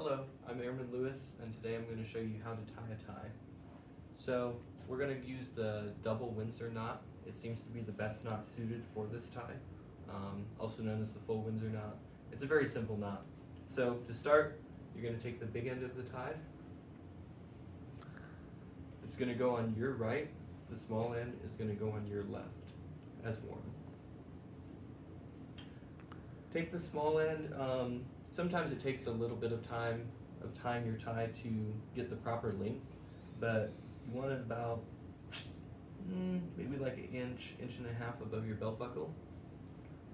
Hello, I'm Airman Lewis, and today I'm going to show you how to tie a tie. So we're going to use the double Windsor knot. It seems to be the best knot suited for this tie, also known as the full Windsor knot. It's a very simple knot. So to start, you're going to take the big end of the tie. It's going to go on your right. The small end is going to go on your left, as worn. Take the small end. Sometimes it takes a little bit of time of tying your tie to get the proper length, but you want it about maybe like an inch and a half above your belt buckle.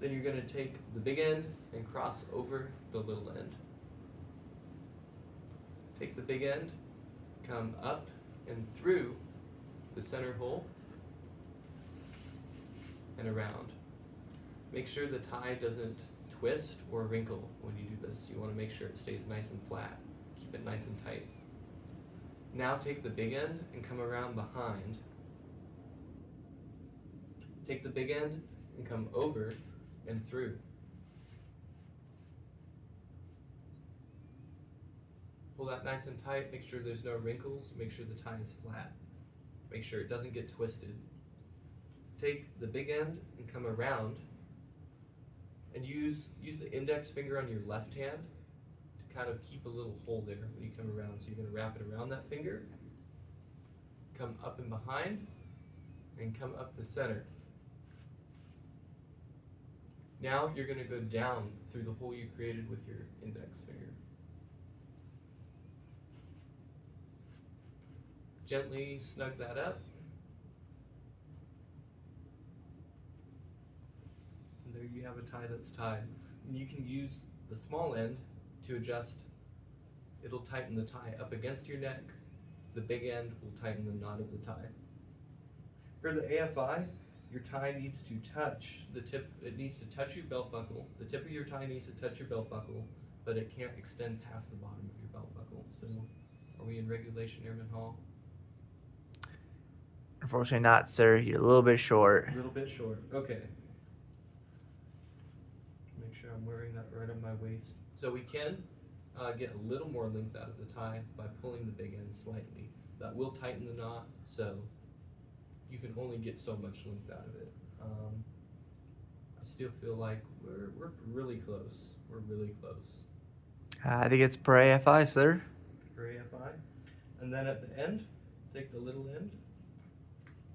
Then you're going to take the big end and cross over the little end. Take the big end, come up and through the center hole and around. Make sure the tie doesn't twist or wrinkle when you do this. You want to make sure it stays nice and flat. Keep it nice and tight. Now take the big end and come around behind. Take the big end and come over and through. Pull that nice and tight. Make sure there's no wrinkles. Make sure the tie is flat. Make sure it doesn't get twisted. Take the big end and come around and use the index finger on your left hand to kind of keep a little hole there when you come around. So you're going to wrap it around that finger, come up and behind, and come up the center. Now you're going to go down through the hole you created with your index finger. Gently snug that up. And there you have a tie that's tied. And you can use the small end to adjust. It'll tighten the tie up against your neck. The big end will tighten the knot of the tie. For the AFI, your tie needs to touch the tip. It needs to touch your belt buckle. The tip of your tie needs to touch your belt buckle, but it can't extend past the bottom of your belt buckle. So, are we in regulation, Airman Hall? Unfortunately not, sir. You're a little bit short. A little bit short. Okay. Make sure I'm wearing that right on my waist. So we can get a little more length out of the tie by pulling the big end slightly. That will tighten the knot, so you can only get so much length out of it. I still feel like we're really close. We're really close. I think it's per AFI, sir. For AFI. And then at the end, take the little end,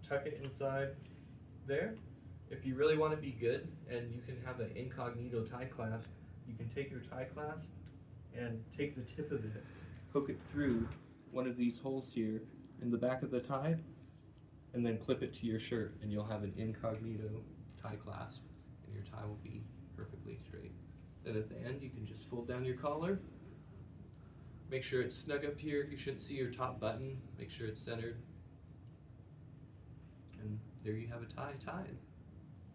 tuck it inside there. If you really want to be good and you can have an incognito tie clasp, you can take your tie clasp and take the tip of it, poke it through one of these holes here in the back of the tie, and then clip it to your shirt, and you'll have an incognito tie clasp, and your tie will be perfectly straight. Then at the end, you can just fold down your collar. Make sure it's snug up here. You shouldn't see your top button. Make sure it's centered. And there you have a tie tied.